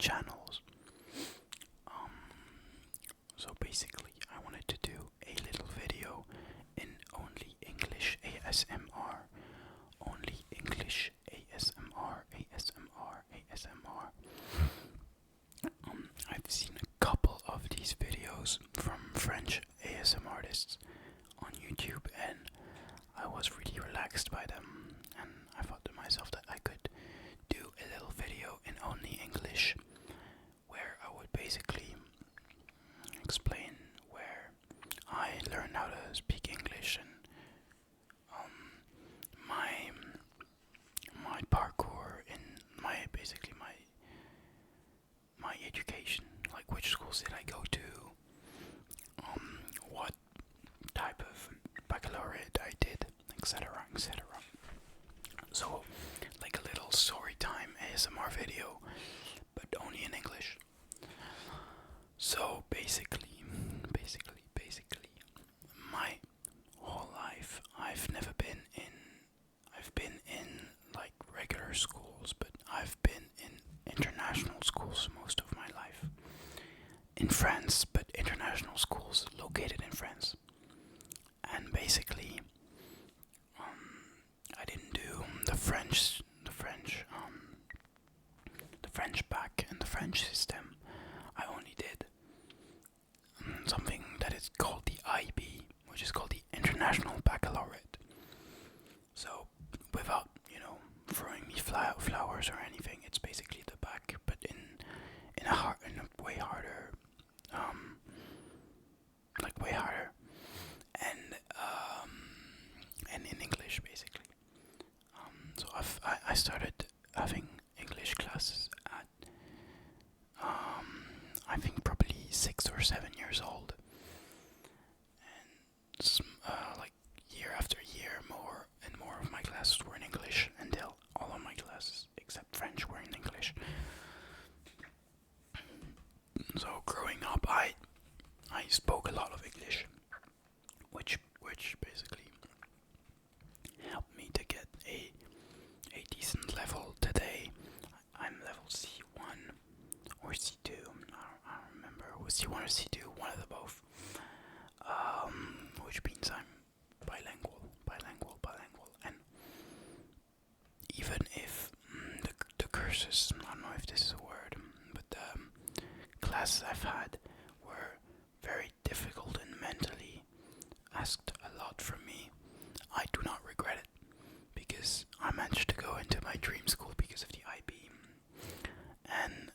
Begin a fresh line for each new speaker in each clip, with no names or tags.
channels. So basically, I wanted to do a little video in only English ASMR. Only English ASMR, ASMR, ASMR. I've seen a couple of these videos from French ASMR artists on YouTube, and I was really relaxed by them, and I thought to myself that I could do a little video in only English where I would basically explain where I learned how to speak English and my parkour in my education, like which schools did I go to, what type of baccalaureate I did, etc, etc. So like a little story time ASMR video, but only in English. So basically, my whole life I've been in like regular schools, but I've been in international schools most of my life. In France, but international schools located in France. And basically, I didn't do the French Bac and the French system. I only did something that is called the IB, which is called the International Baccalaureate. So, without throwing me flowers or anything, it's basically the Bac, but in a way harder, way harder, and in English basically. So I started having English classes at I think probably 6 or 7 years old, and like year after year, more and more of my classes were in English until all of my classes except French were in English. So growing up, I spoke a lot of English, which basically helped me to get a decent level today. I'm level C1 or C2. I don't remember. It was C1 or C2, one of the both. Which means I'm bilingual, and even if the courses, I don't know if this is a word, but the classes I've had were very difficult and mentally asked a lot from me, I do not regret it, because I managed to go into my dream school because of the IB, and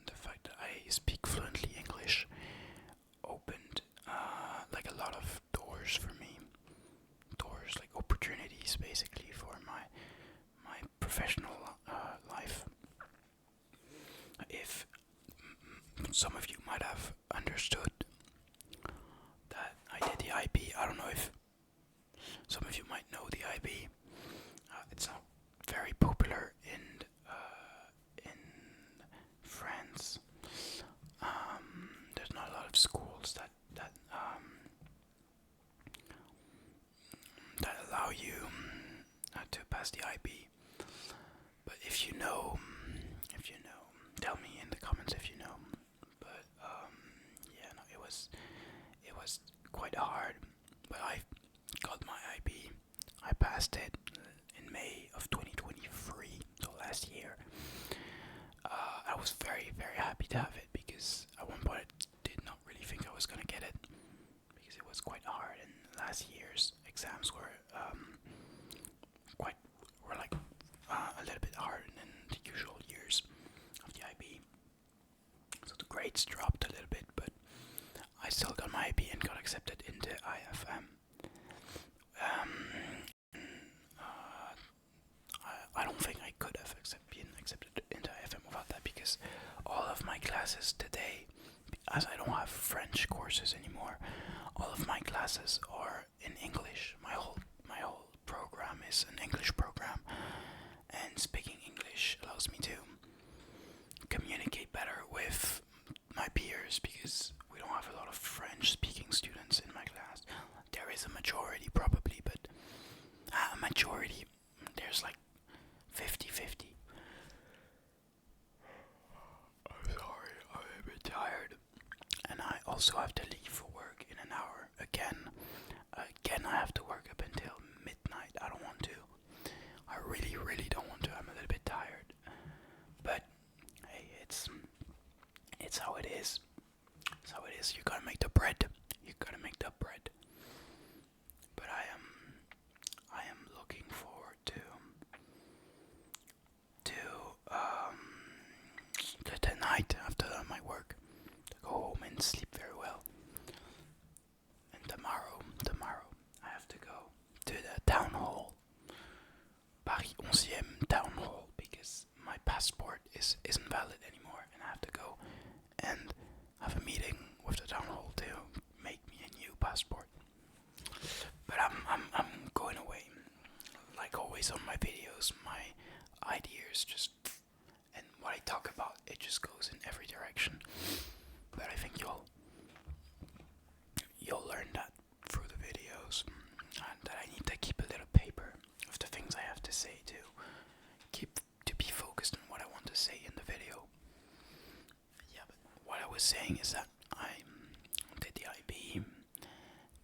the fact that I speak fluently English opened like a lot of doors for me, like opportunities basically for my professional life. If some of you might have understood that I did the IB, I don't know if some of you might know the IB. It's not very popular in France. There's not a lot of schools that allow you to pass the IB. But if you know, tell me in the comments if you know. But yeah, no, it was quite hard. But I got my IB. I passed it in May of 2023, so last year. I was very, very happy to have it, because at one point I did not really think I was gonna get it, because it was quite hard, and last year's exams were a little bit harder than the usual years of the IB. So the grades dropped a little bit, but I still got my IB and got accepted into IFM. I don't think I could have been accepted into IFM without that, because all of my classes today, as I don't have French courses anymore, all of my classes are in English. My whole program is an English program, and speaking English allows me to communicate better with my peers, because we don't have a lot of French speaking students in my class. There is a majority probably, but there's like 50-50. also have to leave for work in an hour again. Again, I have to work up until midnight. I don't want to. I really, really don't want to. I'm a little bit tired. But hey, it's how it is. It's how it is. You gotta make the bread. You gotta make the bread. But I am looking forward to tonight after my work to go home and sleep very well. And tomorrow I have to go to the town hall, Paris 11 town hall, because my passport isn't valid anymore, and I have to go and have a meeting with the town hall to make me a new passport. But I'm going away. Like always on my videos, my ideas just, and what I talk about, it just goes in every direction. But I think you'll learn that through the videos, and that I need to keep a little paper of the things I have to say to be focused on what I want to say in the video. Yeah, but what I was saying is that I did the IB,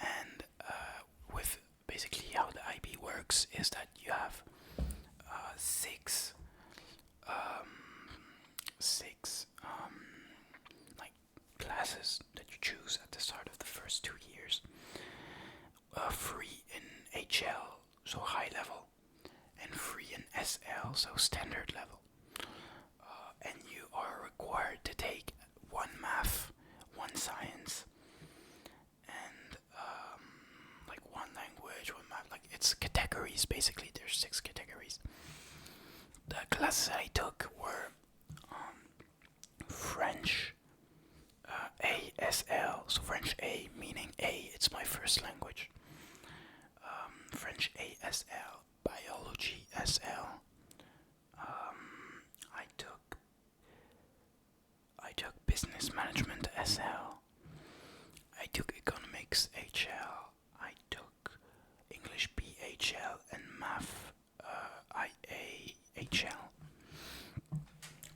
and with basically how the IB works is that you have six like classes that you choose at the start of the first 2 years. 3 in HL, so high level, and 3 in SL, so standard level. And you are required to take 1 math, 1 science, and like 1 language, 1 math. Like it's categories basically. There's 6 categories. The classes I took were French, ASL, so French A, meaning A, it's my first language. French ASL, Biology SL. I took Business Management SL. I took Economics HL. I took English BHL and Math IA HL.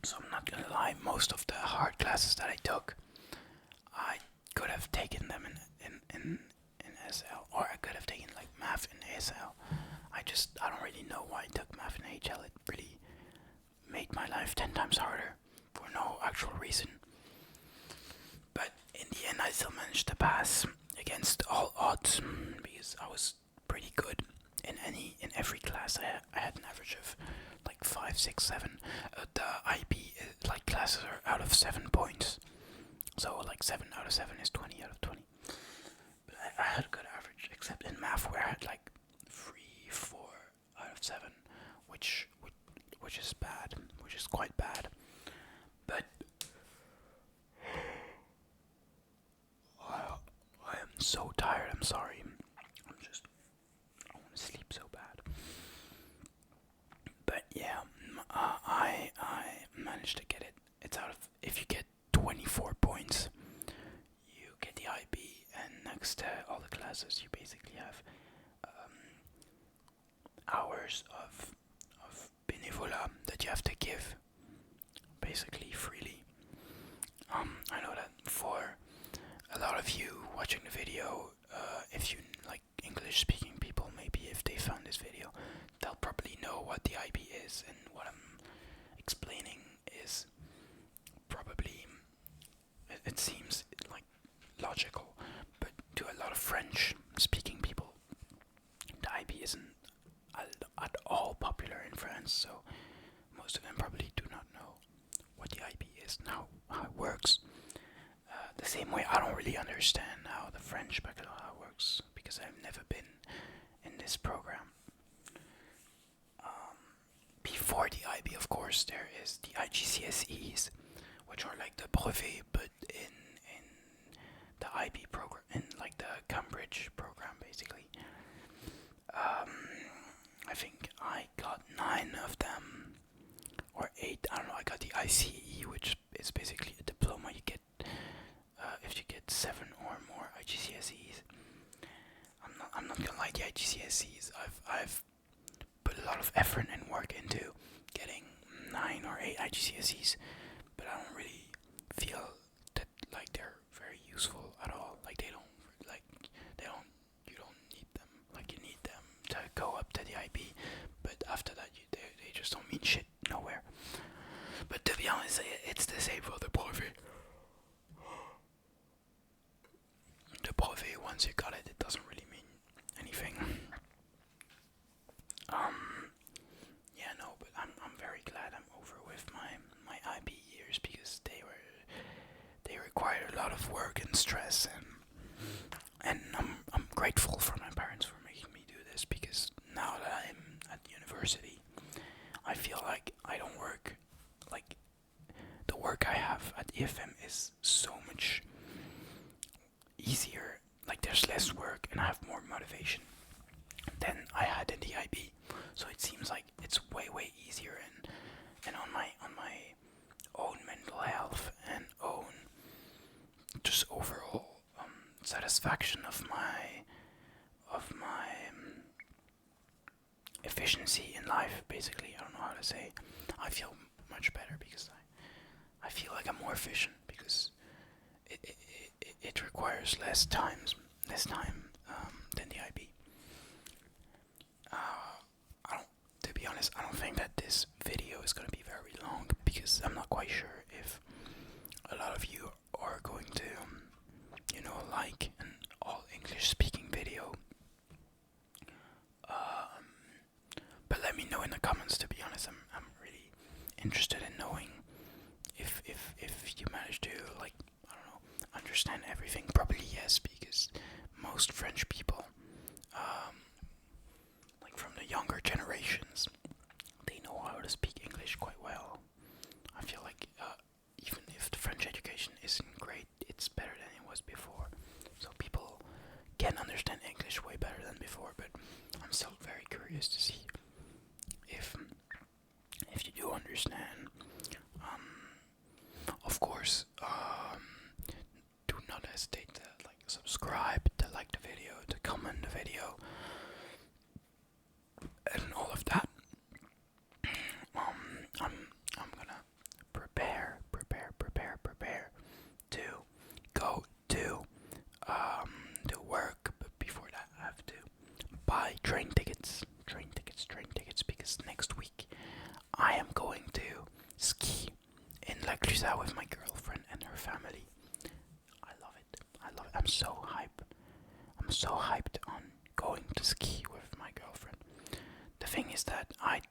So I'm not gonna lie, most of the hard classes that I took, I could have taken them in SL, or I could have taken like math in ASL. I don't really know why I took math in HL. It really made my life 10 times harder for no actual reason. But in the end, I still managed to pass against all odds because I was pretty good in every class. I had an average of like 5, 6, 7. The IB like classes are out of 7 points, so like 7 out of 7 is 20 out of 20. But I had a good average, except in math where I had like 3, 4 out of 7, which is bad, which is quite bad. But I am so tired. I'm sorry. I want to sleep so bad. But yeah, I managed to get it. It's out of, if you get 24 points, you get the IB, and next to all the classes, you basically have hours of bénévolat that you have to give, basically freely. I know that for a lot of you watching the video, if you like English-speaking people, maybe if they found this video, they'll probably know what the IB is, and what I'm explaining is probably, it seems like logical, but to a lot of French-speaking people, the IB isn't at all popular in France, so most of them probably do not know what the IB is and how it works. The same way I don't really understand how the French baccalaureate works, because I've never been in this program. Before the IB, of course, there is the IGCSEs, which are like the brevet, but in the IB program, in like the Cambridge program, basically. I think I got 9 of them, or 8, I don't know. I got the ICE, which is basically a diploma you get if you get 7 or more IGCSEs. I'm not gonna lie, the IGCSEs, I've put a lot of effort and work into getting 9 or 8 IGCSEs, but I don't really feel that like they're very useful. just don't mean shit nowhere. But to be honest, it's the same for the brevet. The brevet, once you got it, it doesn't really mean anything. Yeah, no, but I'm very glad I'm over with my IB years, because they required a lot of work and stress, and I'm grateful for my parents for making me do this, because now that I'm at university, I feel like I don't work, like the work I have at EFM is so much easier, like there's less work and I have more motivation than I had in the IB, so it seems like it's way easier, and on my own mental health and own just overall satisfaction of my efficiency in life, basically. I don't know how to say. I feel much better because I feel like I'm more efficient, because it requires less time than the IB. To be honest, I don't think that this video is going to be very long, because I'm not quite sure if a lot of you are going to, like an all English speaking video. But let me know in the comments. To be honest, I'm really interested in knowing if you manage to, like, I don't know, understand everything. Probably yes, because most French people, like from the younger generations, they know how to speak English quite well. I feel like even if the French education isn't great, it's better than it was before. So people can understand English way better than before, but I'm still very curious to see if you do understand. Of course, do not hesitate to like subscribe, to like the video, to comment the video, and all of that. I'm gonna prepare to go to work, but before that I have to buy train tickets, because next week I am going to ski in La Clusaz with my girlfriend and her family. I love it. I'm so hyped on going to ski with my girlfriend. The thing is that I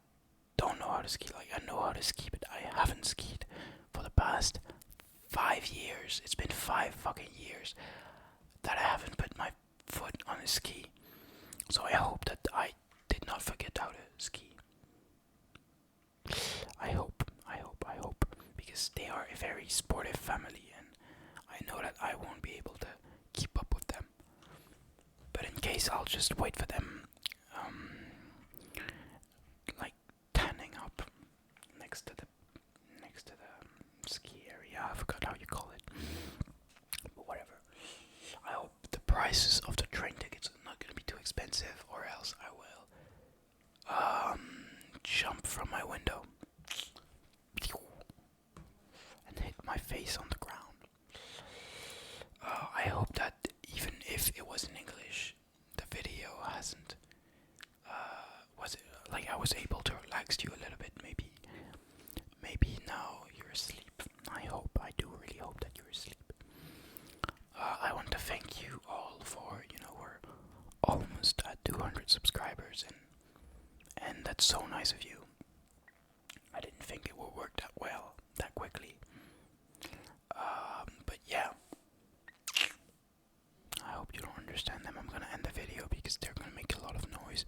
don't know how to ski. Like, I know how to ski, but I haven't skied for the past 5 years. It's been 5 fucking years that I haven't put my foot on a ski. So I hope that I did not forget how to ski. I hope, because they are a very sportive family, and I know that I won't be able to keep up with them. But in case, I'll just wait for them, like tanning up next to the ski area. I forgot how you call it, but whatever. I hope the prices of the train tickets are not gonna be too expensive, or else I will jump from my window and hit my face on the ground. I hope that even if it was in English, the video hasn't I was able to relax you a little bit. Maybe now you're asleep. I do really hope that you're asleep. I want to thank you all for, we're almost at 200 subscribers, and that's so nice of you. I didn't think it would work that well, that quickly. But yeah, I hope you don't understand them. I'm gonna end the video because they're gonna make a lot of noise.